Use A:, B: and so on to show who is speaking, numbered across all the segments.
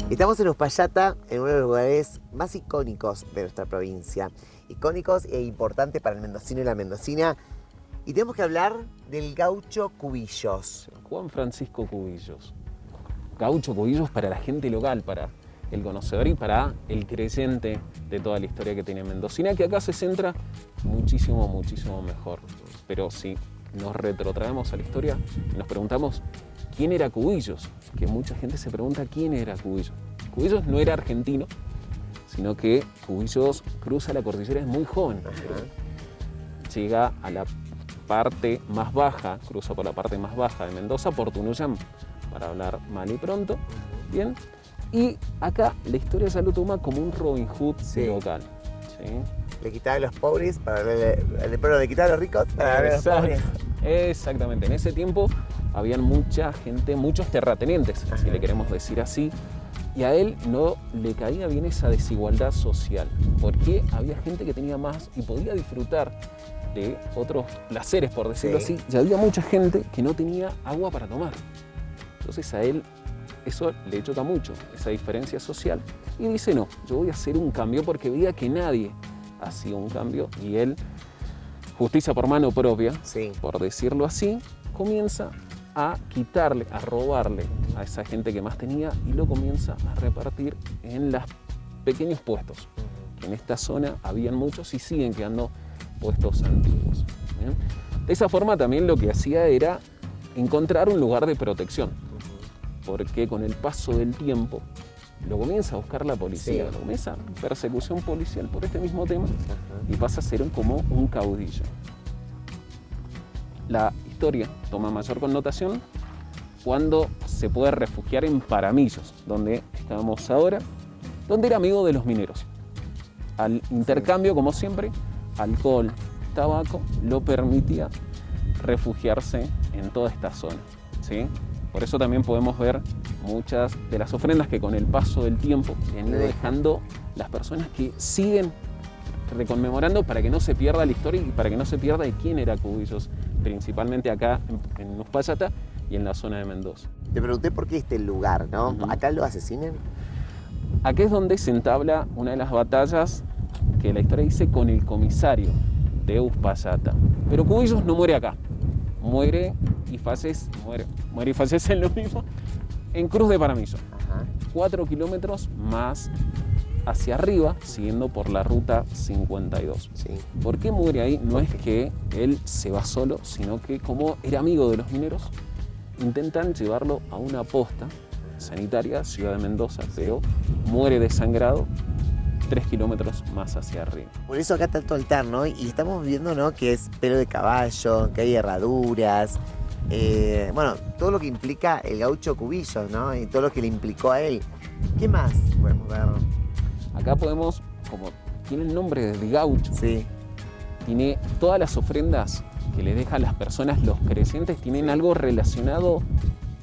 A: Estamos en Uspallata, en uno de los lugares más icónicos de nuestra provincia. Icónicos e importantes para el mendocino y la mendocina. Y tenemos que hablar del gaucho Cubillos.
B: Juan Francisco Cubillos. Gaucho Cubillos para la gente local, para el conocedor y para el creyente de toda la historia que tiene Mendocina, que acá se centra muchísimo mejor. Pero si nos retrotraemos a la historia y nos preguntamos quién era Cubillos, que mucha gente se pregunta quién era Cubillos. Cubillos no era argentino, sino que Cubillos cruza la cordillera, es muy joven. Llega a la parte más baja, cruza por la parte más baja de Mendoza, por Tunuyán, para hablar mal y pronto. Bien. Y acá la historia se lo toma como un Robin Hood local. ¿Sí?
A: Le quitaba a los pobres, le quitaba a los ricos para darle a los pobres.
B: Exactamente. En ese tiempo habían mucha gente, muchos terratenientes, si le queremos decir así, y a él no le caía bien esa desigualdad social, porque había gente que tenía más y podía disfrutar de otros placeres, por decirlo así, y había mucha gente que no tenía agua para tomar. Entonces a él eso le choca mucho, esa diferencia social, y dice no, yo voy a hacer un cambio porque veía que nadie hacía un cambio, y él, justicia por mano propia, por decirlo así, comienza a quitarle, a robarle a esa gente que más tenía y lo comienza a repartir en los pequeños puestos. En esta zona habían muchos y siguen quedando puestos antiguos. ¿Bien? De esa forma también lo que hacía era encontrar un lugar de protección, porque con el paso del tiempo lo comienza a buscar la policía, lo comienza persecución policial por este mismo tema y pasa a ser como un caudillo. La historia toma mayor connotación cuando se puede refugiar en Paramillos, donde estamos ahora, donde era amigo de los mineros. Al intercambio, como siempre, alcohol, tabaco, lo permitía refugiarse en toda esta zona, ¿sí? Por eso también podemos ver muchas de las ofrendas que con el paso del tiempo han ido dejando las personas que siguen reconmemorando para que no se pierda la historia y para que no se pierda de quién era Cubillos, principalmente acá en Uspallata y en la zona de Mendoza.
A: Te pregunté por qué este lugar, ¿no? ¿Acá lo asesinan?
B: Aquí es donde se entabla una de las batallas que la historia dice con el comisario de Uspallata. Pero Cubillos no muere acá, muere y fallece en lo mismo en Cruz de Paramillo, 4 kilómetros más hacia arriba, siguiendo por la ruta 52. ¿Por qué muere ahí? No es que él se va solo, sino que como era amigo de los mineros, intentan llevarlo a una posta sanitaria, ciudad de Mendoza, pero muere desangrado 3 kilómetros más hacia arriba.
A: Por eso acá está tanto altar, ¿no? Y estamos viendo, ¿no?, que es pelo de caballo, que hay herraduras, bueno, todo lo que implica el gaucho Cubillos, ¿no? Y todo lo que le implicó a él. ¿Qué más podemos ver?
B: Acá podemos, como tiene el nombre de gaucho, tiene todas las ofrendas que le dejan las personas, los creyentes, tienen algo relacionado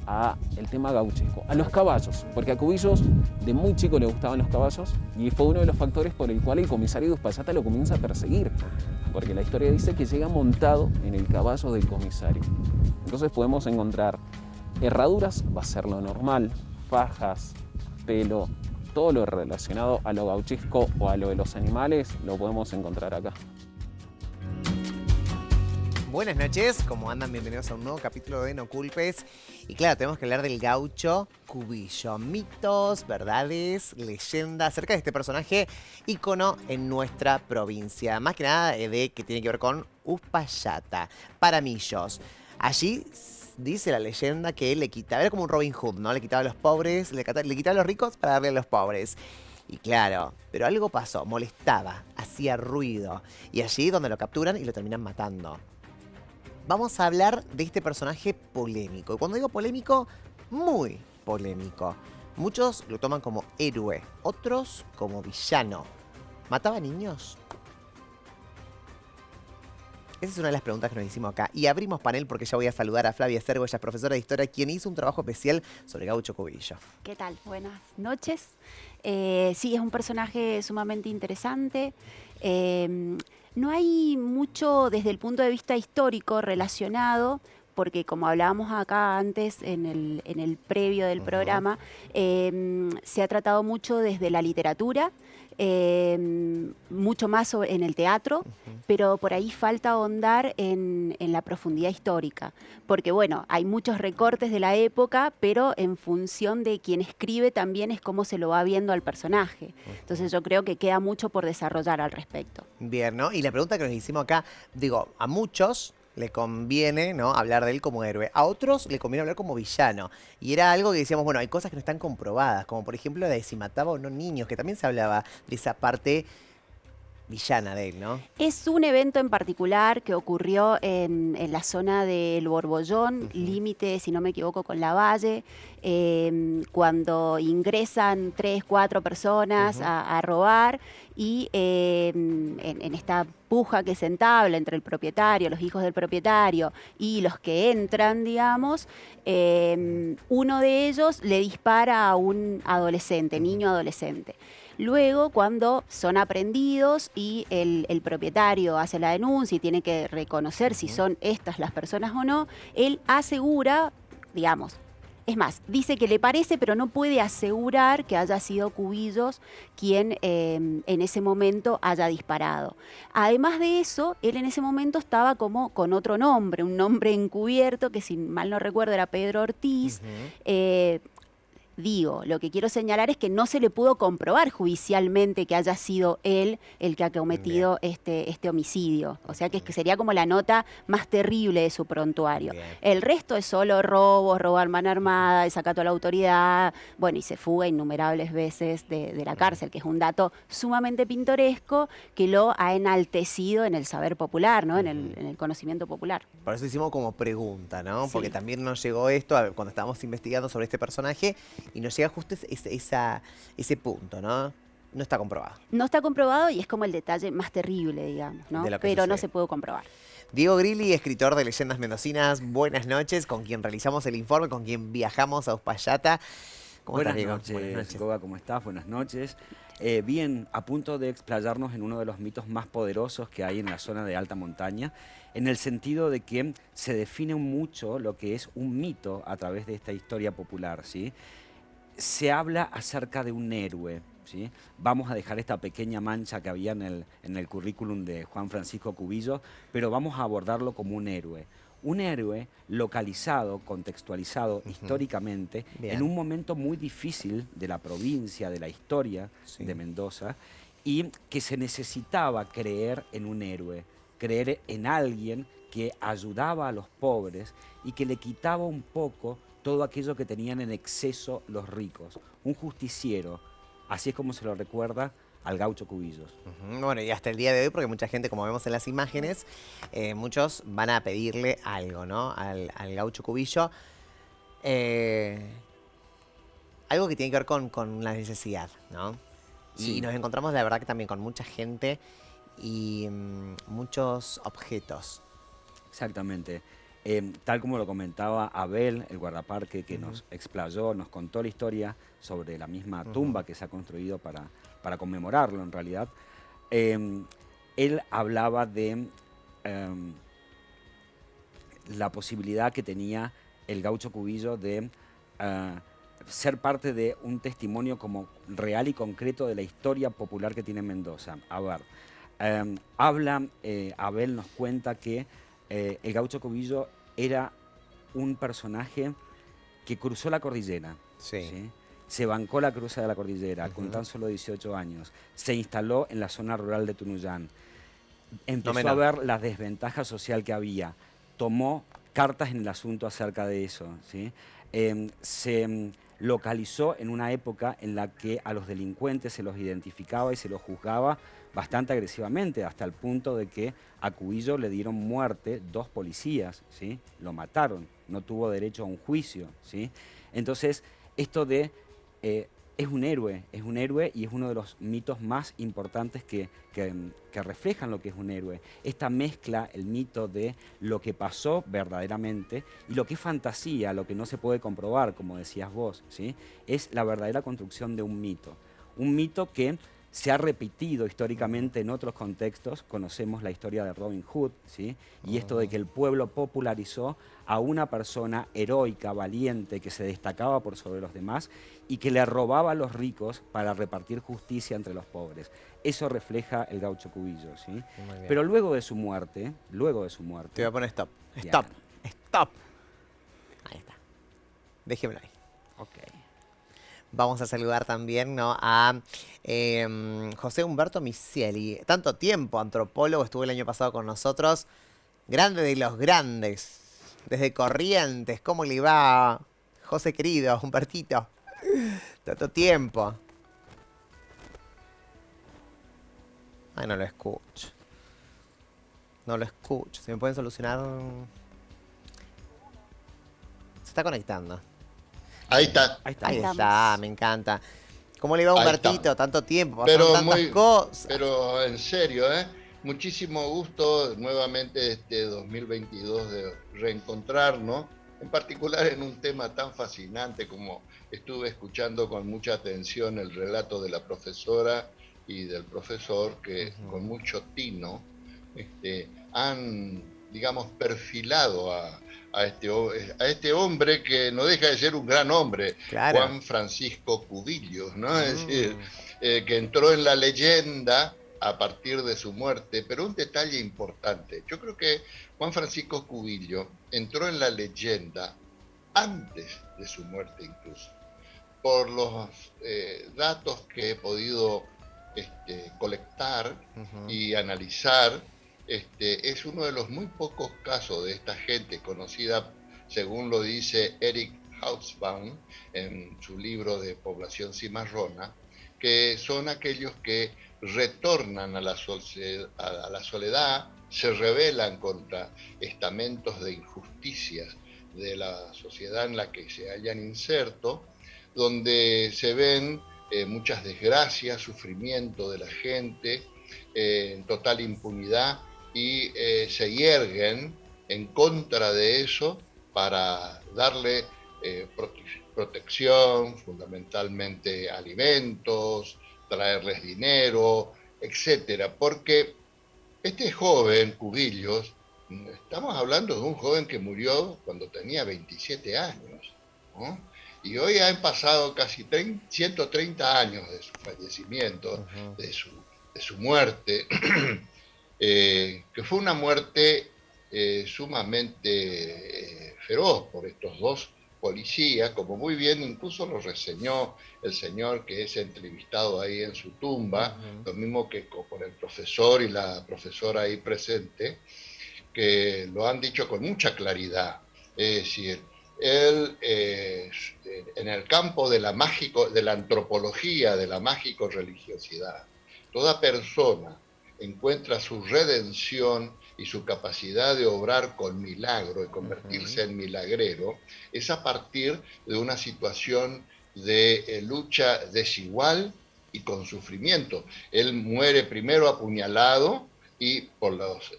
B: a el tema gauchesco, a los caballos, porque a Cubillos de muy chico le gustaban los caballos y fue uno de los factores por el cual el comisario de Uspallata lo comienza a perseguir, porque la historia dice que llega montado en el caballo del comisario. Entonces podemos encontrar herraduras, va a ser lo normal, fajas, pelo, todo lo relacionado a lo gauchesco o a lo de los animales lo podemos encontrar acá.
A: Buenas noches, ¿cómo andan? Bienvenidos a un nuevo capítulo de No Culpes. Y claro, tenemos que hablar del gaucho Cubillo. Mitos, verdades, leyendas acerca de este personaje ícono en nuestra provincia. Más que nada de que tiene que ver con Uspallata, Paramillos. Allí dice la leyenda que él le quitaba, era como un Robin Hood, ¿no? Le quitaba a los pobres, le quitaba a los ricos para darle a los pobres. Y claro, pero algo pasó, molestaba, hacía ruido. Y allí donde lo capturan y lo terminan matando. Vamos a hablar de este personaje polémico. Y cuando digo polémico, muy polémico. Muchos lo toman como héroe, otros como villano. ¿Mataba niños? Esa es una de las preguntas que nos hicimos acá. Y abrimos panel porque ya voy a saludar a Flavia Sergo, ella es profesora de historia, quien hizo un trabajo especial sobre Gaucho Cubillo.
C: ¿Qué tal? Buenas noches. Sí, es un personaje sumamente interesante. No hay mucho desde el punto de vista histórico relacionado porque como hablábamos acá antes en el previo del programa, se ha tratado mucho desde la literatura, mucho más en el teatro, pero por ahí falta ahondar en la profundidad histórica, porque bueno, hay muchos recortes de la época, pero en función de quien escribe también es cómo se lo va viendo al personaje. Entonces yo creo que queda mucho por desarrollar al respecto.
A: Bien, ¿no? Y la pregunta que nos hicimos acá, digo, a muchos le conviene, ¿no?, hablar de él como héroe. A otros le conviene hablar como villano. Y era algo que decíamos, bueno, hay cosas que no están comprobadas, como por ejemplo la de si mataba o no niños, que también se hablaba de esa parte villana de él, ¿no?
C: Es un evento en particular que ocurrió en la zona del Borbollón, límite, si no me equivoco, con Lavalle, cuando ingresan 3, 4 personas a robar y en esta puja que se entabla entre el propietario, los hijos del propietario y los que entran, digamos, uno de ellos le dispara a un adolescente, niño adolescente. Luego, cuando son aprehendidos y el propietario hace la denuncia y tiene que reconocer si son estas las personas o no, él asegura, digamos, es más, dice que le parece, pero no puede asegurar que haya sido Cubillos quien en ese momento haya disparado. Además de eso, él en ese momento estaba como con otro nombre, un nombre encubierto que, si mal no recuerdo, era Pedro Ortiz. Digo, lo que quiero señalar es que no se le pudo comprobar judicialmente que haya sido él el que ha cometido este homicidio. O sea que sería como la nota más terrible de su prontuario.
A: Bien.
C: El resto es solo robos, robar mano armada, desacato a la autoridad, bueno, y se fuga innumerables veces de la cárcel, que es un dato sumamente pintoresco que lo ha enaltecido en el saber popular, ¿no? En el conocimiento popular.
A: Por eso hicimos como pregunta, ¿no?
C: Sí.
A: Porque también nos llegó esto cuando estábamos investigando sobre este personaje y nos llega justo ese punto, ¿no? No está comprobado.
C: No está comprobado y es como el detalle más terrible, digamos, ¿no?
A: De lo que
C: Pero no
A: sucede.
C: se pudo comprobar.
A: Diego Grilli, escritor de Leyendas Mendocinas, buenas noches, con quien realizamos el informe, con quien viajamos a Uspallata. ¿Cómo estás, Diego?
D: Buenas noches, Goga, ¿cómo estás? Buenas noches. Bien, a punto de explayarnos en uno de los mitos más poderosos que hay en la zona de alta montaña, en el sentido de que se define mucho lo que es un mito a través de esta historia popular, ¿sí? Se habla acerca de un héroe, ¿sí? Vamos a dejar esta pequeña mancha que había en el currículum de Juan Francisco Cubillos, pero vamos a abordarlo como un héroe. Un héroe localizado, contextualizado históricamente,
A: Bien.
D: en un momento muy difícil de la provincia, de la historia de Mendoza, y que se necesitaba creer en un héroe, creer en alguien que ayudaba a los pobres y que le quitaba un poco todo aquello que tenían en exceso los ricos. Un justiciero, así es como se lo recuerda al gaucho Cubillos.
A: Bueno, y hasta el día de hoy, porque mucha gente, como vemos en las imágenes, muchos van a pedirle algo, ¿no? Al gaucho Cubillo. Algo que tiene que ver con la necesidad, ¿no?
D: Sí.
A: Y nos encontramos, la verdad, que también con mucha gente y muchos objetos.
D: Exactamente. Tal como lo comentaba Abel, el guardaparque que nos explayó, nos contó la historia sobre la misma tumba que se ha construido para conmemorarlo en realidad, él hablaba de la posibilidad que tenía el gaucho Cubillo de ser parte de un testimonio como real y concreto de la historia popular que tiene Mendoza. A ver, Abel nos cuenta que el gaucho Cubillo era un personaje que cruzó la cordillera.
A: Sí.
D: Se bancó la cruza de la cordillera con tan solo 18 años. Se instaló en la zona rural de Tunuyán. Empezó a ver la desventaja social que había. Tomó cartas en el asunto acerca de eso, ¿sí? Se localizó en una época en la que a los delincuentes se los identificaba y se los juzgaba bastante agresivamente, hasta el punto de que a Cubillo le dieron muerte 2 policías, ¿sí? Lo mataron, no tuvo derecho a un juicio, ¿sí? Entonces, esto de es un héroe y es uno de los mitos más importantes que reflejan lo que es un héroe. Esta mezcla, el mito de lo que pasó verdaderamente y lo que es fantasía, lo que no se puede comprobar, como decías vos, ¿sí? Es la verdadera construcción de un mito. Un mito que se ha repetido históricamente en otros contextos. Conocemos la historia de Robin Hood, ¿sí? Y esto de que el pueblo popularizó a una persona heroica, valiente, que se destacaba por sobre los demás y que le robaba a los ricos para repartir justicia entre los pobres. Eso refleja el Gaucho Cubillo, ¿sí? Pero luego de su muerte...
A: Te voy a poner stop.
D: Bien.
A: Stop. Ahí está. Déjemelo ahí.
D: Ok.
A: Vamos a saludar también, ¿no?, a José Humberto Misieli. Tanto tiempo, antropólogo, estuvo el año pasado con nosotros. Grande de los grandes. Desde Corrientes. ¿Cómo le va, José querido, Humbertito? Tanto tiempo. Ay, no lo escucho. No lo escucho. ¿Se me pueden solucionar? Se está conectando.
E: Ahí está.
A: Ahí está, me encanta. ¿Cómo le va, Humbertito? Tanto tiempo,
E: Pero
A: pasaron tantas cosas.
E: Pero en serio, muchísimo gusto nuevamente este 2022 de reencontrarnos, en particular en un tema tan fascinante como estuve escuchando con mucha atención el relato de la profesora y del profesor, que con mucho tino han, digamos, perfilado a este hombre que no deja de ser un gran hombre,
A: Claro.
E: Juan Francisco Cubillos, ¿no? Es decir, que entró en la leyenda a partir de su muerte, pero un detalle importante, yo creo que Juan Francisco Cubillo entró en la leyenda antes de su muerte incluso, por los datos que he podido colectar y analizar. Es uno de los muy pocos casos de esta gente conocida, según lo dice Eric Hobsbawm en su libro de Población Cimarrona, que son aquellos que retornan a la soledad, se rebelan contra estamentos de injusticias de la sociedad en la que se hayan inserto, donde se ven muchas desgracias, sufrimiento de la gente, en total impunidad, y se hierguen en contra de eso para darle protección, fundamentalmente alimentos, traerles dinero, etcétera. Porque este joven, Cubillos, estamos hablando de un joven que murió cuando tenía 27 años, ¿no? Y hoy han pasado casi 130 años de su fallecimiento, de su muerte, que fue una muerte sumamente feroz por estos dos policías, como muy bien incluso lo reseñó el señor que es entrevistado ahí en su tumba, lo mismo que por el profesor y la profesora ahí presente, que lo han dicho con mucha claridad. Es decir, él en el campo de la antropología, de la mágico-religiosidad, toda persona encuentra su redención y su capacidad de obrar con milagro y convertirse en milagrero, es a partir de una situación de lucha desigual y con sufrimiento. Él muere primero apuñalado y, por los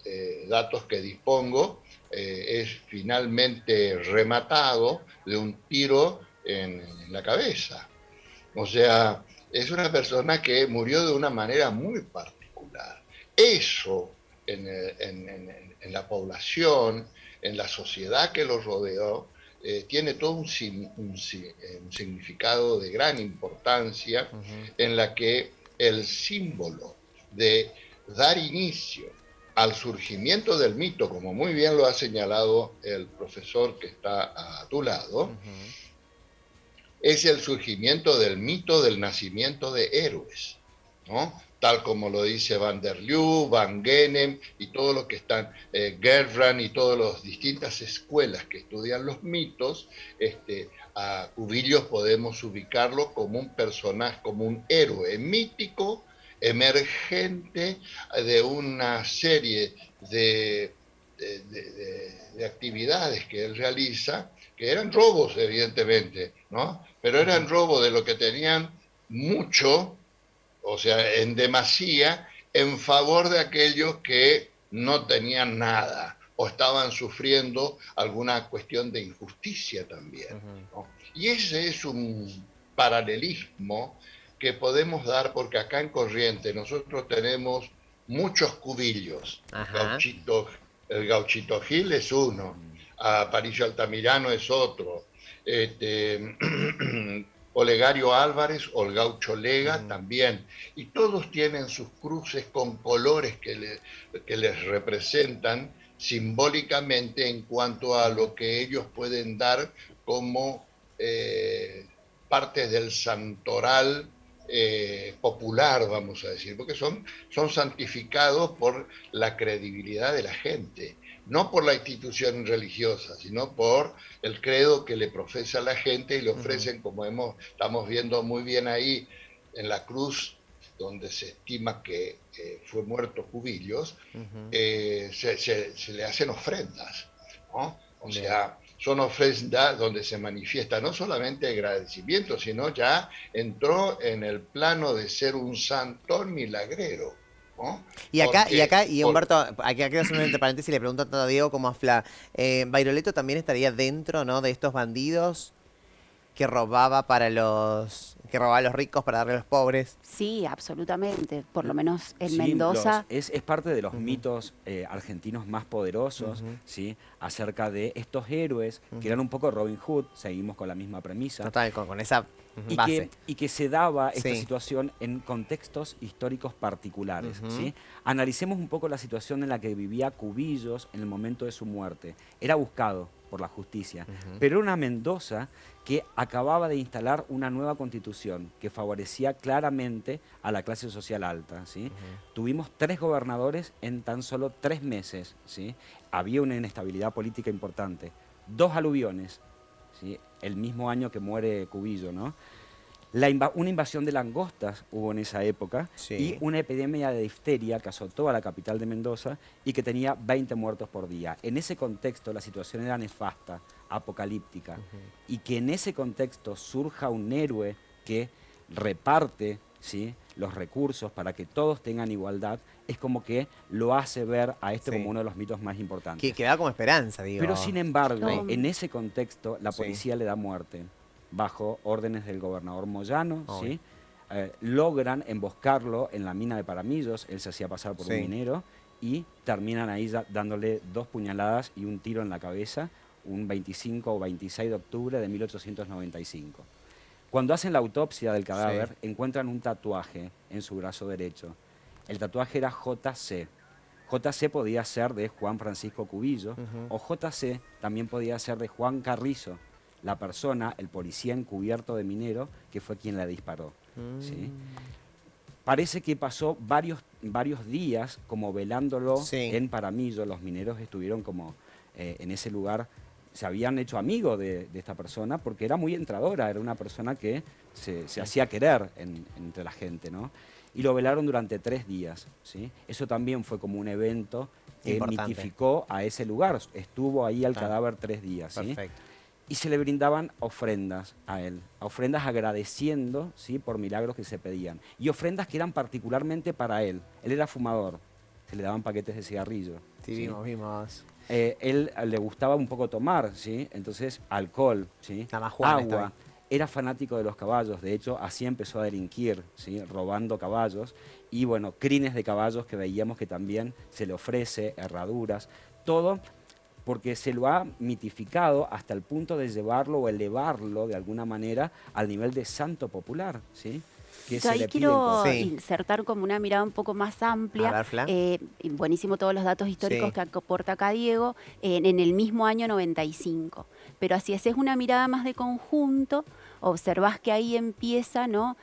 E: datos que dispongo, es finalmente rematado de un tiro en la cabeza. O sea, es una persona que murió de una manera muy particular. Eso en la población, en la sociedad que lo rodeó, tiene todo un significado de gran importancia, en la que el símbolo de dar inicio al surgimiento del mito, como muy bien lo ha señalado el profesor que está a tu lado, es el surgimiento del mito del nacimiento de héroes, ¿no? Tal como lo dice Van der Leeuw, Van Genem y todo lo que están, Gerbrand y todas las distintas escuelas que estudian los mitos. A Cubillos podemos ubicarlo como un personaje, como un héroe mítico, emergente de una serie de actividades que él realiza, que eran robos, evidentemente, ¿no? Pero eran robos de lo que tenían mucho, o sea, en demasía, en favor de aquellos que no tenían nada o estaban sufriendo alguna cuestión de injusticia también, ¿no? Y ese es un paralelismo que podemos dar, porque acá en Corrientes nosotros tenemos muchos cubillos. El Gauchito Gil es uno, Aparicio Altamirano es otro, Olegario Álvarez o el Gaucho Lega también, y todos tienen sus cruces con colores que les representan simbólicamente en cuanto a lo que ellos pueden dar como partes del santoral popular, vamos a decir, porque son santificados por la credibilidad de la gente, no por la institución religiosa, sino por el credo que le profesa la gente y le ofrecen, como estamos viendo muy bien ahí en la cruz, donde se estima que fue muerto Cubillos, se le hacen ofrendas, ¿no? O sea, son ofrendas donde se manifiesta no solamente agradecimiento, sino ya entró en el plano de ser un santón milagrero, ¿no?
A: Y Humberto, aquí hacer un entre paréntesis y le pregunto tanto a Diego como a Fla. ¿Bairoleto también estaría dentro, ¿no?, de estos bandidos que robaba a los ricos para darle a los pobres?
C: Sí, absolutamente. Por lo menos en Mendoza.
D: Es parte de los mitos argentinos más poderosos, ¿sí?, acerca de estos héroes que eran un poco Robin Hood. Seguimos con la misma premisa.
A: Total, con esa base.
D: Y que se daba esta situación en contextos históricos particulares, ¿sí? Analicemos un poco la situación en la que vivía Cubillos en el momento de su muerte. Era buscado por la justicia, pero era una Mendoza que acababa de instalar una nueva constitución que favorecía claramente a la clase social alta, ¿sí? Tuvimos 3 gobernadores en tan solo 3 meses, ¿sí? Había una inestabilidad política importante, 2 aluviones, ¿sí?, el mismo año que muere Cubillo, ¿no? Una invasión de langostas hubo en esa época, y una epidemia de difteria que azotó a la capital de Mendoza y que tenía 20 muertos por día. En ese contexto la situación era nefasta, apocalíptica, y que en ese contexto surja un héroe que reparte, ¿sí?, los recursos para que todos tengan igualdad, es como que lo hace ver a como uno de los mitos más importantes.
A: Que da como esperanza, digo.
D: Pero sin embargo, en ese contexto la policía le da muerte, bajo órdenes del gobernador Moyano, ¿sí? Logran emboscarlo en la mina de Paramillos, él se hacía pasar por un minero, y terminan ahí dándole 2 puñaladas y un tiro en la cabeza, un 25 o 26 de octubre de 1895. Cuando hacen la autopsia del cadáver, encuentran un tatuaje en su brazo derecho. El tatuaje era JC. JC podía ser de Juan Francisco Cubillo, o JC también podía ser de Juan Carrizo, la persona, el policía encubierto de minero, que fue quien la disparó, ¿sí? Parece que pasó varios días como velándolo en Paramillo. Los mineros estuvieron como en ese lugar, se habían hecho amigos de esta persona porque era muy entradora, era una persona que se hacía querer entre la gente, ¿no? Y lo velaron durante 3 días, ¿sí? Eso también fue como un evento que mitificó a ese lugar. Estuvo ahí el cadáver 3 días, ¿sí? Perfecto. Y se le brindaban ofrendas a él, ofrendas agradeciendo, ¿sí?, por milagros que se pedían. Y ofrendas que eran particularmente para él. Él era fumador, se le daban paquetes de cigarrillo.
A: Sí, vimos.
D: Él le gustaba un poco tomar, ¿sí? Entonces, alcohol, ¿sí?, agua. Era fanático de los caballos, de hecho, así empezó a delinquir, ¿sí?, robando caballos. Y bueno, crines de caballos que veíamos que también se le ofrece, herraduras, todo porque se lo ha mitificado hasta el punto de llevarlo o elevarlo de alguna manera al nivel de santo popular, ¿sí? Que se
C: ahí
D: le
C: quiero insertar como una mirada un poco más amplia.
A: A ver, Fla.
C: Buenísimo todos los datos históricos que aporta acá Diego, en el mismo año 95. Pero así es una mirada más de conjunto, observás que ahí empieza, ¿no?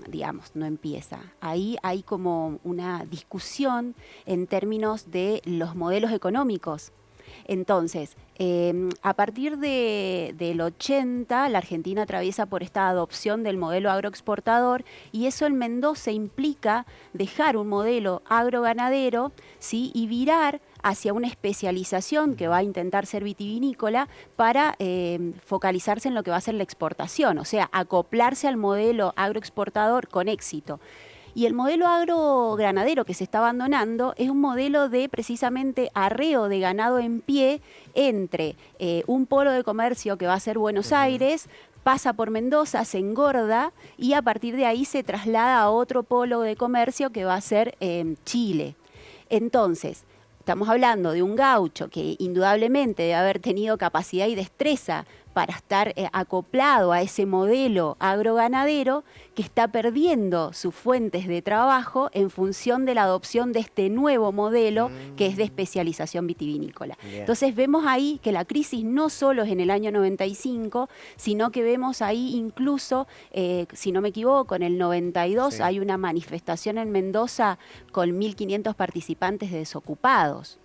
C: Digamos, no empieza. Ahí hay como una discusión en términos de los modelos económicos. Entonces, a partir del 80, la Argentina atraviesa por esta adopción del modelo agroexportador, y eso en Mendoza implica dejar un modelo agroganadero, ¿sí?, y virar hacia una especialización que va a intentar ser vitivinícola para focalizarse en lo que va a ser la exportación, o sea, acoplarse al modelo agroexportador con éxito. Y el modelo agrogranadero que se está abandonando es un modelo de precisamente arreo de ganado en pie entre un polo de comercio que va a ser Buenos Aires, pasa por Mendoza, se engorda y a partir de ahí se traslada a otro polo de comercio que va a ser Chile. Entonces, estamos hablando de un gaucho que indudablemente debe haber tenido capacidad y destreza para estar acoplado a ese modelo agroganadero, que está perdiendo sus fuentes de trabajo en función de la adopción de este nuevo modelo que es de especialización vitivinícola.
A: Bien.
C: Entonces vemos ahí que la crisis no solo es en el año 95, sino que vemos ahí incluso, si no me equivoco, en el 92 hay una manifestación en Mendoza con 1.500 participantes de desocupados.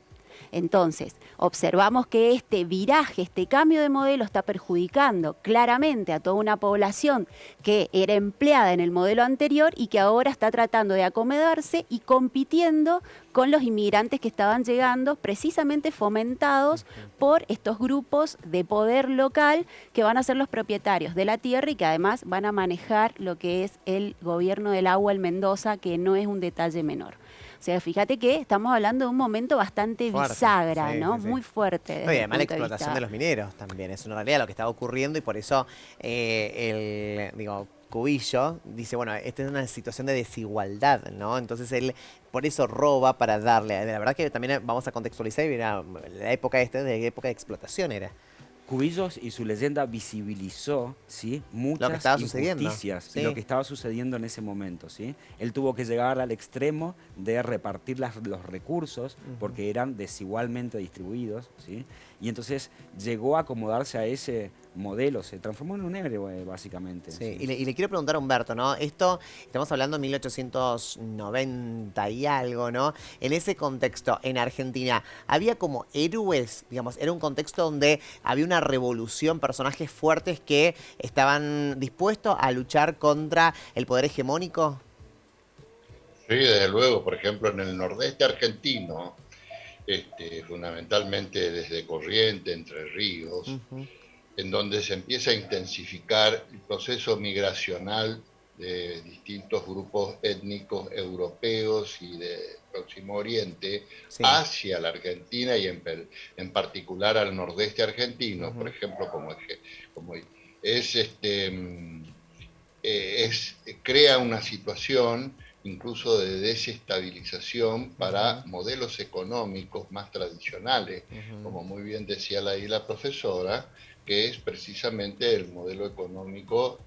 C: Entonces, observamos que este viraje, este cambio de modelo está perjudicando claramente a toda una población que era empleada en el modelo anterior y que ahora está tratando de acomodarse y compitiendo con los inmigrantes que estaban llegando, precisamente fomentados por estos grupos de poder local que van a ser los propietarios de la tierra y que además van a manejar lo que es el gobierno del agua en Mendoza, que no es un detalle menor. O sea, fíjate que estamos hablando de un momento bastante
A: fuerte,
C: bisagra,
A: sí,
C: ¿no?
A: sí, sí.
C: Muy fuerte.
A: No, y además la explotación de los mineros también es una realidad lo que estaba ocurriendo y por eso Cubillo dice, bueno, esta es una situación de desigualdad, ¿no? Entonces él por eso roba para darle. La verdad que también vamos a contextualizar y la época de época de explotación era.
D: Cubillo y su leyenda visibilizó, ¿sí?, muchas injusticias,
A: ¿sí?,
D: y lo que estaba sucediendo en ese momento, ¿sí? Él tuvo que llegar al extremo de repartir los recursos porque eran desigualmente distribuidos, ¿sí? Y entonces llegó a acomodarse a ese modelo, se transformó en un héroe básicamente.
A: Sí. Y le quiero preguntar a Humberto, ¿no? Esto, estamos hablando de 1890 y algo, ¿no? En ese contexto, en Argentina, ¿había como héroes? Digamos, era un contexto donde había una revolución, personajes fuertes que estaban dispuestos a luchar contra el poder hegemónico.
E: Sí, desde luego, por ejemplo, en el nordeste argentino, fundamentalmente desde Corrientes, Entre Ríos, en donde se empieza a intensificar el proceso migracional de distintos grupos étnicos europeos y de Próximo Oriente hacia la Argentina y en particular al nordeste argentino, por ejemplo, crea una situación incluso de desestabilización para modelos económicos más tradicionales, como muy bien decía ahí la profesora, que es precisamente el modelo económico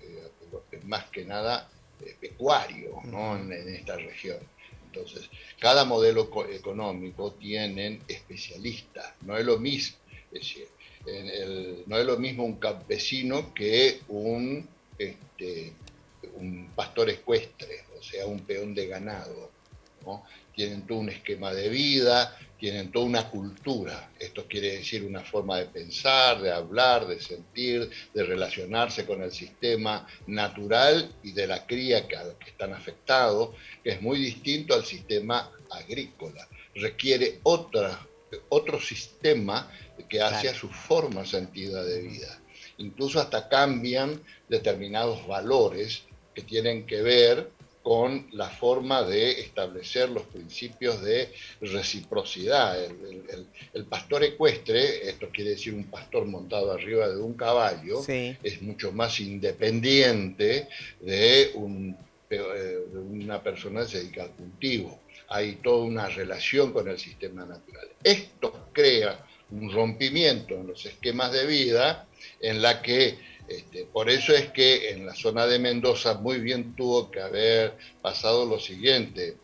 E: más que nada pecuario, ¿no?, en esta región. Entonces, cada modelo económico tiene especialistas, no es lo mismo, es decir, no es lo mismo un campesino que un pastor ecuestre, o sea, un peón de ganado, ¿no? Tienen todo un esquema de vida, tienen toda una cultura. Esto quiere decir una forma de pensar, de hablar, de sentir, de relacionarse con el sistema natural y de la cría que están afectados, que es muy distinto al sistema agrícola. Requiere otro sistema que hace a su forma sentida de vida. Incluso hasta cambian determinados valores que tienen que ver con la forma de establecer los principios de reciprocidad. El pastor ecuestre, esto quiere decir un pastor montado arriba de un caballo, es mucho más independiente de una persona que se dedica al cultivo. Hay toda una relación con el sistema natural. Esto crea un rompimiento en los esquemas de vida en la que por eso es que en la zona de Mendoza muy bien tuvo que haber pasado lo siguiente.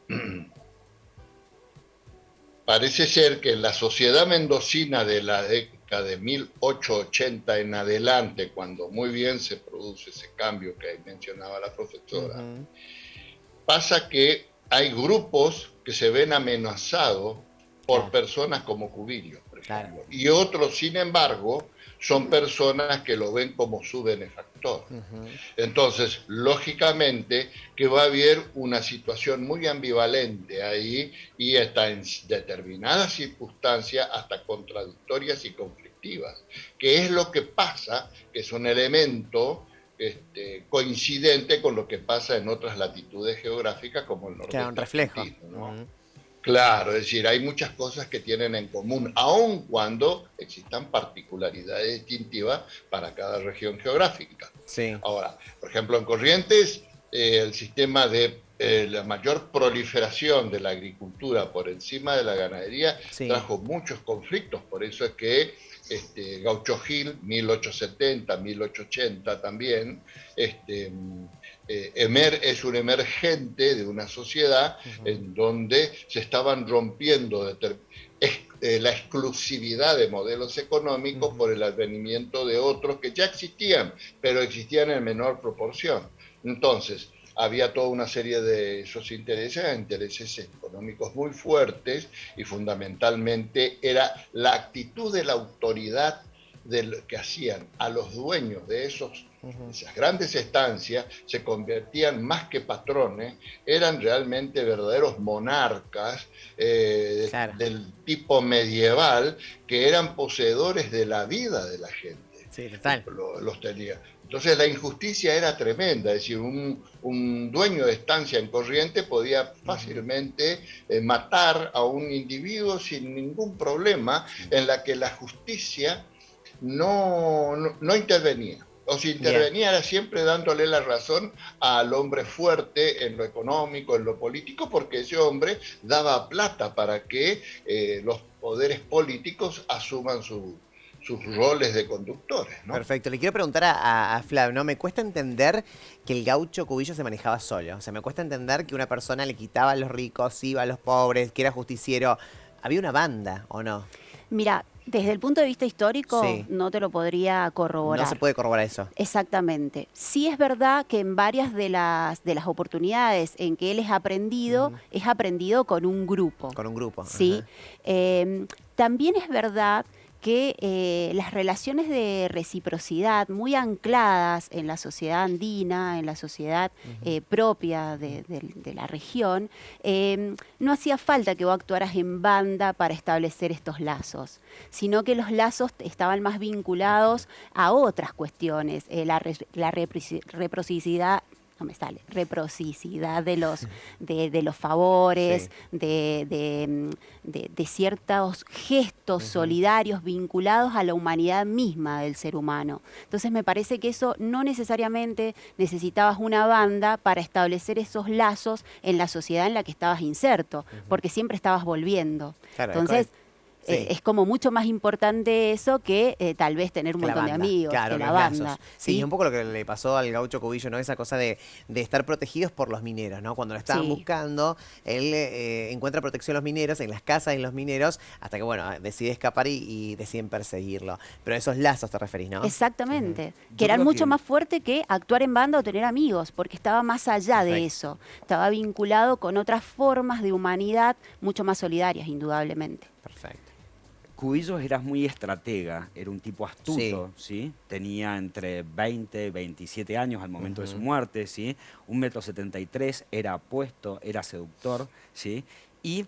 E: Parece ser que en la sociedad mendocina de la década de 1880 en adelante, cuando muy bien se produce ese cambio que mencionaba la profesora, pasa que hay grupos que se ven amenazados por personas como Cubillo, por ejemplo, y otros, sin embargo, son personas que lo ven como su benefactor. Entonces, lógicamente, que va a haber una situación muy ambivalente ahí y hasta en determinadas circunstancias, hasta contradictorias y conflictivas, que es lo que pasa, que es un elemento coincidente con lo que pasa en otras latitudes geográficas como el nordeste.
A: Claro, un reflejo.
E: ¿No? Claro, es decir, hay muchas cosas que tienen en común, aun cuando existan particularidades distintivas para cada región geográfica.
A: Sí.
E: Ahora, por ejemplo, en Corrientes, el sistema de la mayor proliferación de la agricultura por encima de la ganadería trajo muchos conflictos, por eso es que Gaucho Gil, 1870, 1880 también, es un emergente de una sociedad en donde se estaban rompiendo la exclusividad de modelos económicos por el advenimiento de otros que ya existían, pero existían en menor proporción. Entonces, había toda una serie de esos intereses económicos muy fuertes, y fundamentalmente era la actitud de la autoridad que hacían a los dueños de esas grandes estancias. Se convertían más que patrones, eran realmente verdaderos monarcas del tipo medieval, que eran poseedores de la vida de la gente.
A: Sí, total.
E: Los tenía. Entonces la injusticia era tremenda, es decir, un dueño de estancia en Corrientes podía fácilmente matar a un individuo sin ningún problema, en la que la justicia no intervenía. O si intervenía era siempre dándole la razón al hombre fuerte en lo económico, en lo político, porque ese hombre daba plata para que los poderes políticos asuman sus roles de conductores, ¿no?
A: Perfecto. Le quiero preguntar a Flavio, ¿no? Me cuesta entender que el gaucho Cubillo se manejaba solo. O sea, me cuesta entender que una persona le quitaba a los ricos, iba a los pobres, que era justiciero. Había una banda, ¿o no?
C: Mira, desde el punto de vista histórico, no te lo podría corroborar.
A: No se puede corroborar eso.
C: Exactamente. Sí es verdad que en varias de las oportunidades en que él es aprendido con un grupo.
A: Con un grupo.
C: Sí. También es verdad que las relaciones de reciprocidad muy ancladas en la sociedad andina, en la sociedad propia de la región, no hacía falta que vos actuaras en banda para establecer estos lazos, sino que los lazos estaban más vinculados a otras cuestiones, la reciprocidad. No me sale, reciprocidad de los favores, de ciertos gestos solidarios vinculados a la humanidad misma del ser humano. Entonces me parece que eso no necesariamente necesitabas una banda para establecer esos lazos en la sociedad en la que estabas inserto, porque siempre estabas volviendo.
A: Claro,
C: entonces es como mucho más importante eso que tal vez tener un montón de amigos,
A: claro,
C: que la banda.
A: Sí, es un poco lo que le pasó al gaucho Cubillo, ¿no? Esa cosa de estar protegidos por los mineros, ¿no? Cuando lo estaban buscando, él encuentra protección a los mineros, en las casas de los mineros, hasta que, bueno, decide escapar y deciden perseguirlo. Pero a esos lazos te referís, ¿no?
C: Exactamente. Que eran mucho más fuertes que actuar en banda o tener amigos, porque estaba más allá de eso. Estaba vinculado con otras formas de humanidad mucho más solidarias, indudablemente.
A: Perfecto.
D: Cubillos era muy estratega, era un tipo astuto, ¿sí? Tenía entre 20 y 27 años al momento de su muerte, ¿sí? 1,73 m, era apuesto, era seductor, ¿sí? Y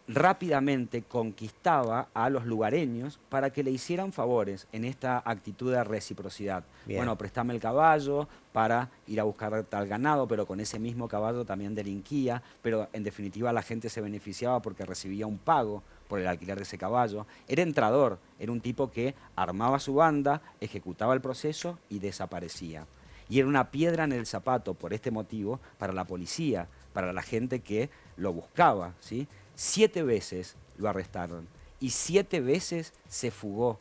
D: rápidamente conquistaba a los lugareños para que le hicieran favores en esta actitud de reciprocidad. Bien. Bueno, préstame el caballo para ir a buscar tal ganado, pero con ese mismo caballo también delinquía, pero en definitiva la gente se beneficiaba porque recibía un pago por el alquiler de ese caballo. Era entrador, era un tipo que armaba su banda, ejecutaba el proceso y desaparecía. Y era una piedra en el zapato, por este motivo, para la policía, para la gente que lo buscaba, ¿sí? 7 veces lo arrestaron y 7 veces se fugó.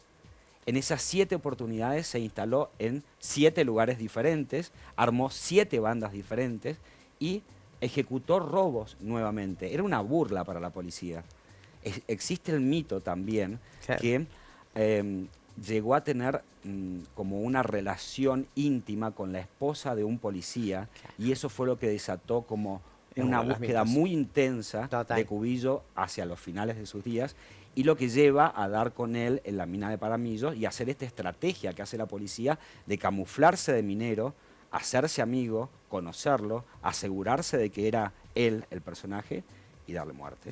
D: En esas 7 oportunidades se instaló en 7 lugares diferentes, armó 7 bandas diferentes y ejecutó robos nuevamente. Era una burla para la policía. Existe el mito también que llegó a tener como una relación íntima con la esposa de un policía y eso fue lo que desató como una búsqueda muy intensa de Cubillo hacia los finales de sus días y lo que lleva a dar con él en la mina de Paramillo y hacer esta estrategia que hace la policía de camuflarse de minero, hacerse amigo, conocerlo, asegurarse de que era él el personaje y darle muerte.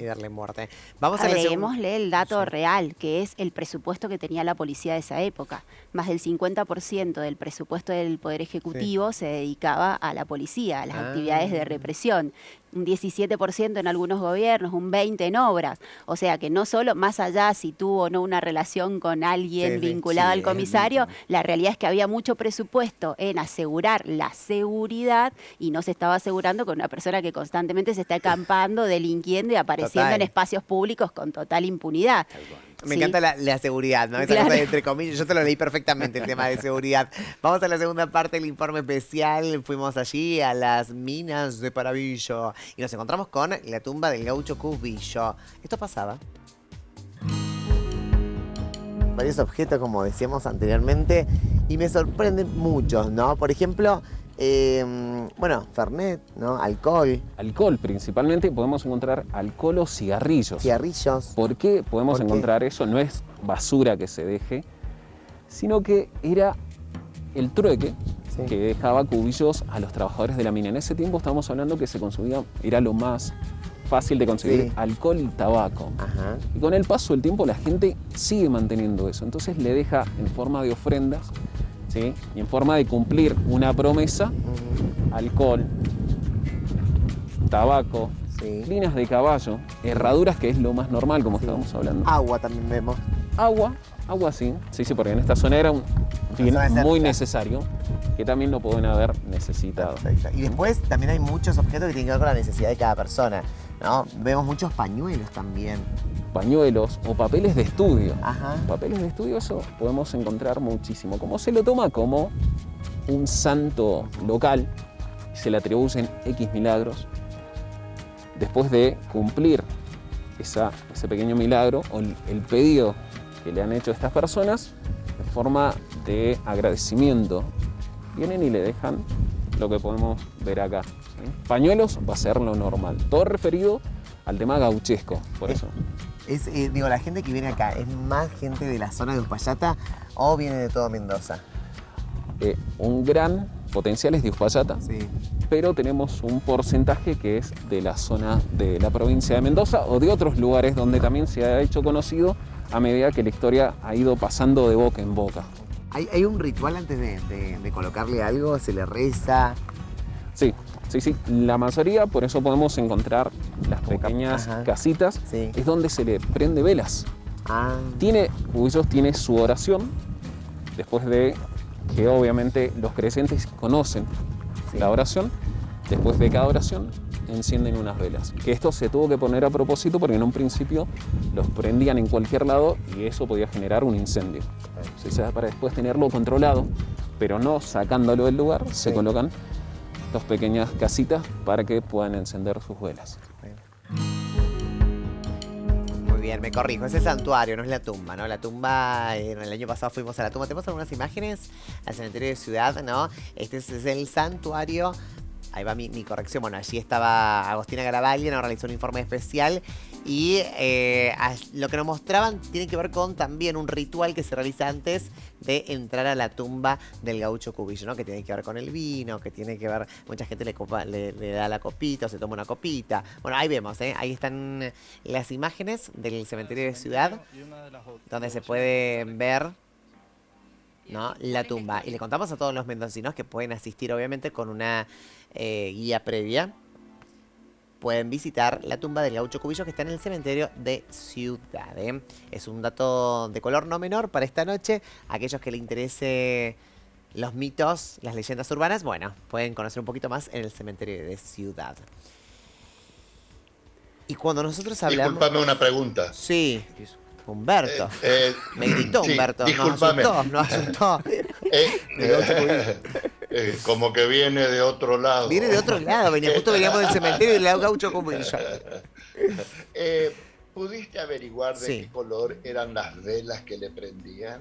A: Vamos a
C: agreguémosle el dato real, que es el presupuesto que tenía la policía de esa época. Más del 50% del presupueesto del Poder Ejecutivo se dedicaba a la policía, a las actividades de represión. un 17% en algunos gobiernos, un 20% en obras. O sea que no solo, más allá si tuvo o no una relación con alguien vinculado al comisario, la realidad es que había mucho presupuesto en asegurar la seguridad y no se estaba asegurando con una persona que constantemente se está acampando, delinquiendo y apareciendo en espacios públicos con total impunidad.
A: Me encanta la seguridad, ¿no? Esa cosa de entre comillas. Yo te lo leí perfectamente, el tema de seguridad. Vamos a la segunda parte del informe especial. Fuimos allí a las minas de Paravillo y nos encontramos con la tumba del gaucho Cubillo. Esto pasaba. Varios objetos, como decíamos anteriormente, y me sorprenden muchos, ¿no? Por ejemplo, bueno, Fernet, ¿no? Alcohol.
B: Alcohol, principalmente podemos encontrar alcohol o cigarrillos.
A: Cigarrillos.
B: ¿Por qué podemos encontrar eso? No es basura que se deje, sino que era el trueque que dejaba Cubillos a los trabajadores de la mina. En ese tiempo estamos hablando que se consumía, era lo más fácil de conseguir, alcohol y tabaco. Ajá. Y con el paso del tiempo la gente sigue manteniendo eso. Entonces le deja en forma de ofrendas, ¿sí? Y en forma de cumplir una promesa, alcohol, tabaco, linas de caballo, herraduras, que es lo más normal, como estábamos hablando.
A: Agua también vemos.
B: Agua sí, porque en esta zona era un bien muy necesario, que también lo pueden haber necesitado.
A: Perfecto. Y después también hay muchos objetos que tienen que ver con la necesidad de cada persona, ¿no? Vemos muchos pañuelos también.
B: Pañuelos o papeles de estudio.
A: Ajá.
B: Papeles de estudio, eso podemos encontrar muchísimo. Como se lo toma como un santo local, se le atribuyen X milagros, después de cumplir ese pequeño milagro o el pedido que le han hecho a estas personas, en forma de agradecimiento, vienen y le dejan lo que podemos ver acá. ¿Sí? Pañuelos va a ser lo normal, todo referido al tema gauchesco, por eso.
A: Digo, la gente que viene acá, ¿es más gente de la zona de Uspallata o viene de todo Mendoza?
B: Un gran potencial es de Uspallata, pero tenemos un porcentaje que es de la zona de la provincia de Mendoza o de otros lugares donde también se ha hecho conocido a medida que la historia ha ido pasando de boca en boca.
A: ¿Hay un ritual antes de colocarle algo? ¿Se le reza?
B: Sí. La mayoría, por eso podemos encontrar las pequeñas casitas, es donde se le prende velas. Cubillos tiene su oración, después de que obviamente los creyentes conocen la oración, después de cada oración encienden unas velas. Que esto se tuvo que poner a propósito porque en un principio los prendían en cualquier lado y eso podía generar un incendio. O sea, para después tenerlo controlado, pero no sacándolo del lugar, se colocan dos pequeñas casitas para que puedan encender sus velas.
A: Muy bien, me corrijo, es el santuario, no es la tumba, ¿no? La tumba, el año pasado fuimos a la tumba. Tenemos algunas imágenes al cementerio de Ciudad, ¿no? Este es el santuario. Ahí va mi corrección. Bueno, allí estaba Agostina Garavaglia, nos realizó un informe especial y lo que nos mostraban tiene que ver con también un ritual que se realiza antes de entrar a la tumba del gaucho Cubillo, ¿no? Que tiene que ver con el vino, que tiene que ver, mucha gente le da la copita o se toma una copita. Bueno, ahí vemos, ahí están las imágenes del cementerio de Ciudad, donde se puede ver, ¿no? La tumba. Y le contamos a todos los mendocinos que pueden asistir, obviamente, con una guía previa. Pueden visitar la tumba del gaucho Cubillo que está en el cementerio de Ciudad. Es un dato de color no menor para esta noche. Aquellos que les interese los mitos, las leyendas urbanas, bueno, pueden conocer un poquito más en el cementerio de Ciudad. Y cuando nosotros hablamos...
E: Disculpame una pregunta.
A: Sí. Humberto. Me gritó Humberto.
E: Disculpame.
A: Nos asustó.
E: Como que viene de otro lado.
A: Viene de otro lado. Justo veníamos del cementerio del gaucho Cubillo.
E: ¿Pudiste averiguar de qué color eran las velas que le prendían?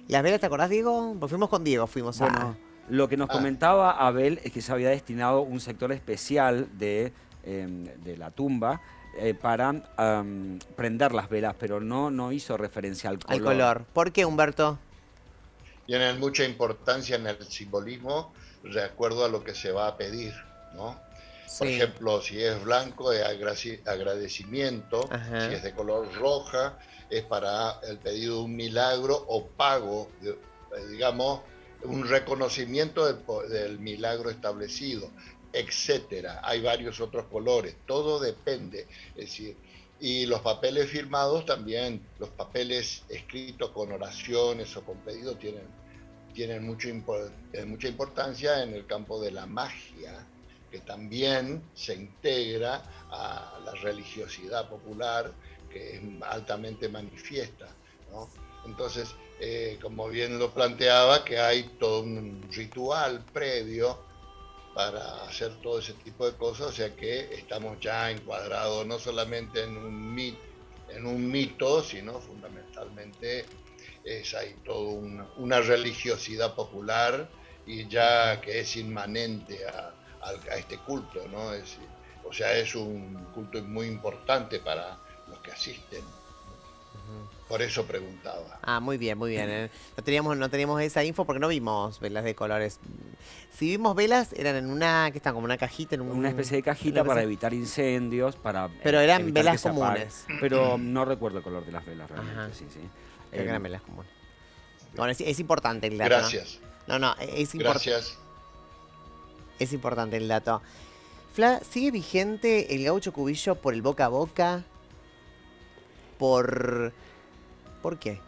A: ¿Las velas te acordás, Diego? Pues fuimos con Diego,
D: Lo que nos comentaba Abel es que se había destinado un sector especial de la tumba para prender las velas, pero no hizo referencia al color.
A: Al color. ¿Por qué, Humberto?
E: Tienen mucha importancia en el simbolismo de acuerdo a lo que se va a pedir, ¿no? Por ejemplo, si es blanco es agradecimiento, si es de color roja es para el pedido de un milagro o pago, digamos, un reconocimiento del milagro establecido. etcétera. Hay varios otros colores, todo depende. Es decir, y los papeles firmados también, los papeles escritos con oraciones o con pedidos tienen mucha importancia en el campo de la magia, que también se integra a la religiosidad popular, que es altamente manifiesta, ¿no? Entonces, como bien lo planteaba, que hay todo un ritual previo para hacer todo ese tipo de cosas, o sea que estamos ya encuadrados no solamente en un mito, sino fundamentalmente hay toda una religiosidad popular y ya que es inmanente a este culto, ¿no? O sea, es un culto muy importante para los que asisten. Por eso preguntaba.
A: Ah, muy bien, muy bien. No teníamos esa info porque no vimos velas de colores. Si vimos velas, eran en una, que están como una cajita.
D: Una especie de cajita para evitar incendios,
A: pero eran velas comunes.
D: Pero no recuerdo el color de las velas realmente, sí.
A: Creo que eran velas comunes. Bueno, es importante el dato.
E: Gracias.
A: No,
E: Gracias.
A: Es importante el dato. Fla, ¿sigue vigente el gaucho cubillo por el boca a boca? ¿Por qué?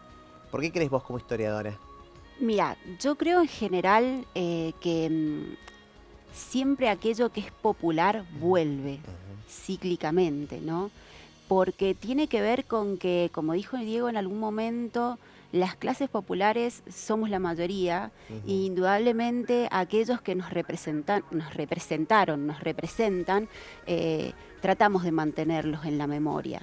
A: ¿Por qué crees vos como historiadora?
C: Mira, yo creo en general que siempre aquello que es popular vuelve cíclicamente, ¿no? Porque tiene que ver con que, como dijo Diego en algún momento, las clases populares somos la mayoría e indudablemente aquellos que nos representan, tratamos de mantenerlos en la memoria.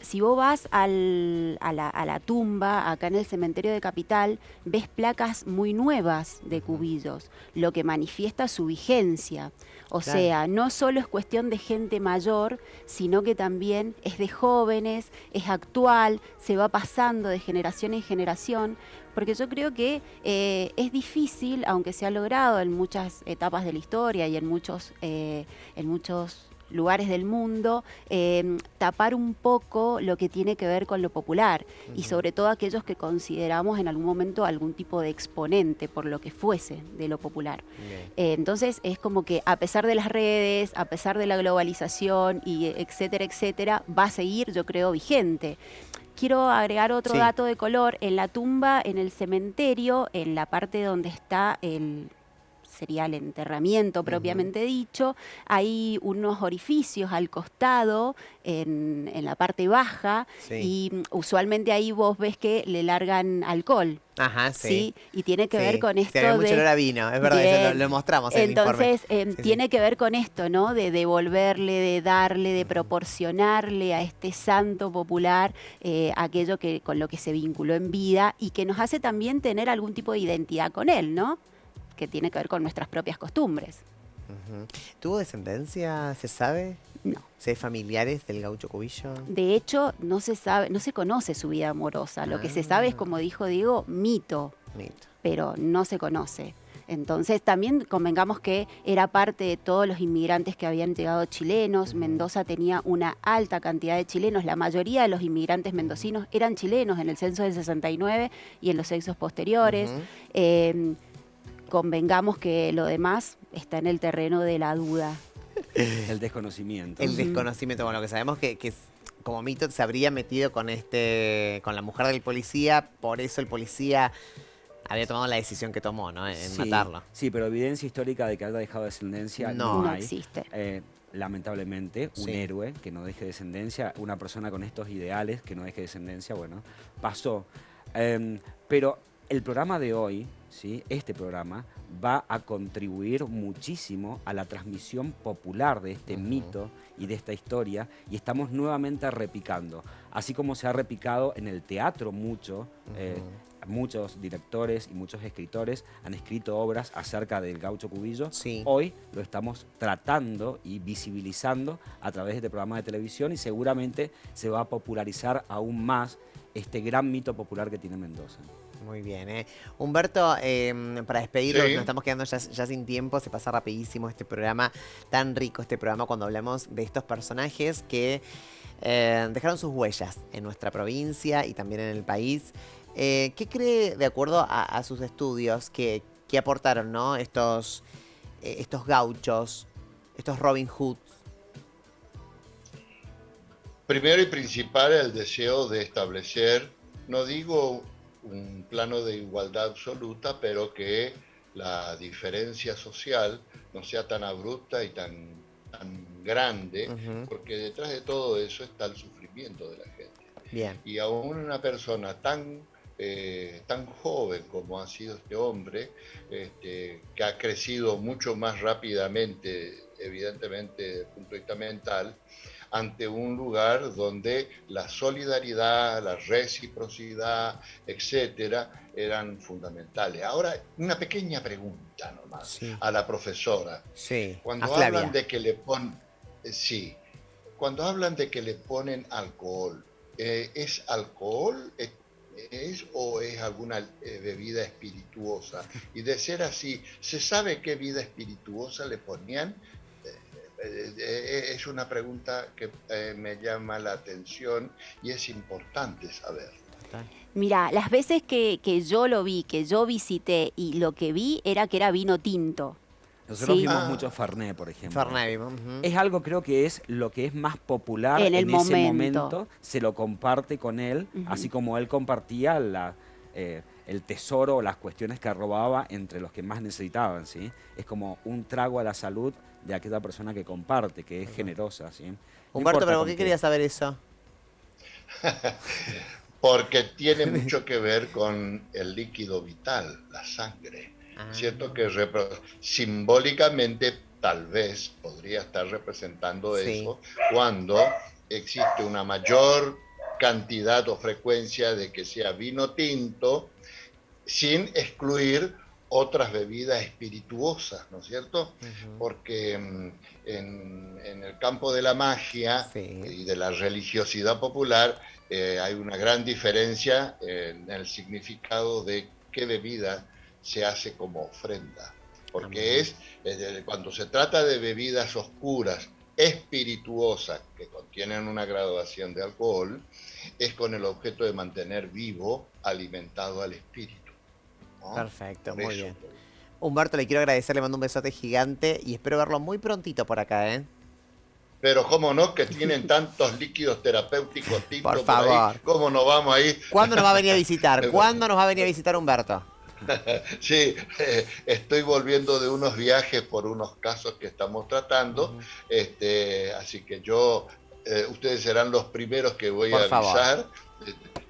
C: Si vos vas a la tumba, acá en el cementerio de Capital, ves placas muy nuevas de cubillos, lo que manifiesta su vigencia. O sea, no solo es cuestión de gente mayor, sino que también es de jóvenes, es actual, se va pasando de generación en generación, porque yo creo que es difícil, aunque se ha logrado en muchas etapas de la historia y en muchos lugares del mundo, tapar un poco lo que tiene que ver con lo popular y sobre todo aquellos que consideramos en algún momento algún tipo de exponente por lo que fuese de lo popular. Entonces es como que a pesar de las redes, a pesar de la globalización y etcétera, va a seguir, yo creo, vigente. Quiero agregar otro dato de color. En la tumba, en el cementerio, en la parte donde está sería el enterramiento propiamente dicho, hay unos orificios al costado, en la parte baja, y usualmente ahí vos ves que le largan alcohol.
A: Ajá, sí.
C: Y tiene que ver con esto
A: de... mucho olor a vino, es verdad, eso lo mostramos en el informe.
C: Entonces, tiene que ver con esto, ¿no? De devolverle, de darle, de proporcionarle a este santo popular aquello con lo que se vinculó en vida y que nos hace también tener algún tipo de identidad con él, ¿no? Que tiene que ver con nuestras propias costumbres.
A: ¿Tuvo descendencia, se sabe?
C: No.
A: ¿Si hay familiares del gaucho cubillo?
C: De hecho, no se sabe, no se conoce su vida amorosa. Lo que se sabe es, como dijo Diego, mito. Pero no se conoce. Entonces, también convengamos que era parte de todos los inmigrantes que habían llegado chilenos. Mendoza tenía una alta cantidad de chilenos. La mayoría de los inmigrantes mendocinos eran chilenos en el censo del 69 y en los censos posteriores. Convengamos que lo demás está en el terreno de la duda.
D: El desconocimiento.
A: El desconocimiento, bueno, lo que sabemos que como mito se habría metido con la mujer del policía, por eso el policía había tomado la decisión que tomó, ¿no? En matarlo.
D: Sí, pero evidencia histórica de que haya dejado descendencia
C: no
D: hay.
C: existe.
D: Lamentablemente, un héroe que no deje descendencia, una persona con estos ideales que no deje descendencia, bueno, pasó. Pero el programa de hoy, ¿sí? Este programa va a contribuir muchísimo a la transmisión popular de este mito y de esta historia, y estamos nuevamente repicando. Así como se ha repicado en el teatro mucho, muchos directores y muchos escritores han escrito obras acerca del gaucho cubillo. Hoy lo estamos tratando y visibilizando a través de este programa de televisión y seguramente se va a popularizar aún más este gran mito popular que tiene Mendoza.
A: Muy bien, Humberto, para despedirnos, nos estamos quedando ya sin tiempo, se pasa rapidísimo este programa, tan rico este programa cuando hablamos de estos personajes que dejaron sus huellas en nuestra provincia y también en el país. ¿Qué cree, de acuerdo a sus estudios, que aportaron, ¿no? estos estos gauchos, estos Robin Hoods?
E: Primero y principal, el deseo de establecer, no digo un plano de igualdad absoluta, pero que la diferencia social no sea tan abrupta y tan grande, porque detrás de todo eso está el sufrimiento de la gente.
A: Bien.
E: Y aún una persona tan joven como ha sido este hombre, que ha crecido mucho más rápidamente, evidentemente desde el punto de vista mental, ante un lugar donde la solidaridad, la reciprocidad, etcétera, eran fundamentales. Ahora, una pequeña pregunta nomás a la profesora.
A: Sí,
E: cuando hablan de que le ponen, cuando hablan de que le ponen alcohol, ¿es alcohol? ¿Es o es alguna bebida espirituosa? Y de ser así, ¿se sabe qué bebida espirituosa le ponían? Es una pregunta que me llama la atención y es importante saber.
C: Mira, las veces que yo lo vi, que yo visité y lo que vi era que era vino tinto.
D: Nosotros
C: Sí.
D: vimos mucho Fernet, por ejemplo.
A: Fernet,
D: Es algo, creo que es lo que es más popular
C: En el
D: ese
C: momento.
D: momento, se lo comparte con él, así como él compartía el tesoro o las cuestiones que robaba entre los que más necesitaban, ¿sí? Es como un trago a la salud de aquella persona que comparte, que es generosa, ¿sí? No
A: Humberto,
D: importa
A: ¿pero por
D: con
A: qué
D: qué.
A: querías saber eso?
E: Porque tiene mucho que ver con el líquido vital, la sangre. Cierto que simbólicamente tal vez podría estar representando eso cuando existe una mayor cantidad o frecuencia de que sea vino tinto, sin excluir otras bebidas espirituosas, ¿no es cierto? Porque en el campo de la magia y de la religiosidad popular hay una gran diferencia en el significado de qué bebida se hace como ofrenda. Porque cuando se trata de bebidas oscuras, espirituosas, que contienen una graduación de alcohol, es con el objeto de mantener vivo, alimentado al espíritu, ¿no?
A: Perfecto,
E: Por
A: muy
E: eso.
A: bien. Humberto, le quiero agradecer, le mando un besote gigante y espero verlo muy prontito por acá, ¿eh?
E: Pero cómo no, que tienen tantos líquidos terapéuticos tintos
A: Por favor.
E: ahí, ¿cómo no vamos ahí?
A: ¿Cuándo nos va a venir a visitar? ¿Cuándo nos va a venir a visitar Humberto?
E: Sí, estoy volviendo de unos viajes por unos casos que estamos tratando, así que ustedes serán los primeros que voy
A: Por
E: a avisar.
A: favor.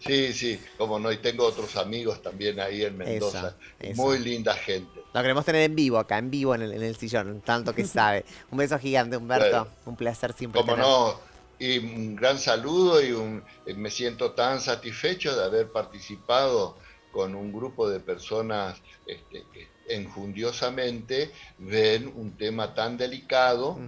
E: Sí, como no, y tengo otros amigos también ahí en Mendoza,
A: Eso.
E: muy linda gente.
A: Lo queremos tener en vivo, acá, en vivo en el sillón, tanto que sabe. Un beso gigante, Humberto.
E: Bueno,
A: un placer siempre
E: como
A: tener.
E: no, y un gran saludo me siento tan satisfecho de haber participado con un grupo de personas que enjundiosamente ven un tema tan delicado,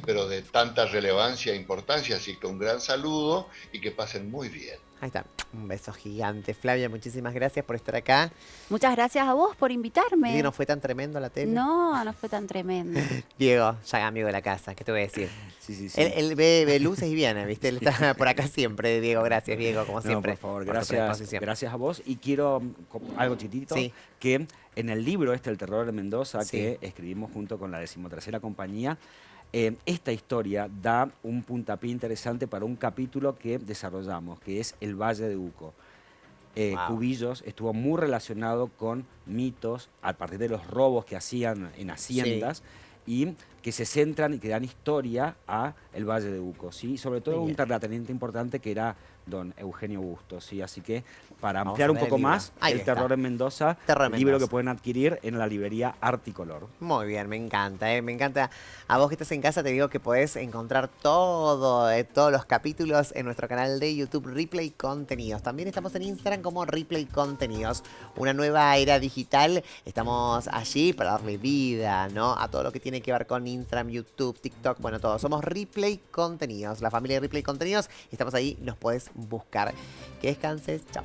E: pero de tanta relevancia e importancia. Así que un gran saludo y que pasen muy bien.
A: Ahí está, un beso gigante. Flavia, muchísimas gracias por estar acá.
C: Muchas gracias a vos por invitarme.
A: Diego, ¿no fue tan tremendo la tele?
C: No fue tan tremendo.
A: Diego, ya amigo de la casa, ¿qué te voy a decir?
D: Sí.
A: Él ve luces y viene, ¿viste? Él está por acá siempre, Diego. Gracias, Diego, como siempre.
D: No, por favor,
A: por tu
D: gracias
A: predisposición.
D: a vos. Y quiero, algo chiquitito, que en el libro El Terror de Mendoza, que escribimos junto con la 13ª compañía, esta historia da un puntapié interesante para un capítulo que desarrollamos, que es el Valle de Uco. Cubillos estuvo muy relacionado con mitos a partir de los robos que hacían en haciendas y que se centran y que dan historia a el Valle de Uco, ¿sí? Sobre todo un terrateniente importante que era don Eugenio Bustos, ¿sí? Así que para ampliar un poco más, El Terror en Mendoza, libro que pueden adquirir en la librería Articolor.
A: Muy bien, me encanta, me encanta. A vos que estás en casa te digo que podés encontrar todos los capítulos en nuestro canal de YouTube Replay Contenidos. También estamos en Instagram como Replay Contenidos. Una nueva era digital, estamos allí para darle vida, ¿no? A todo lo que tiene que ver con Instagram, YouTube, TikTok, bueno, todo. Somos Replay Contenidos, la familia de Replay Contenidos. Estamos ahí, nos podés buscar. Que descanses, chao.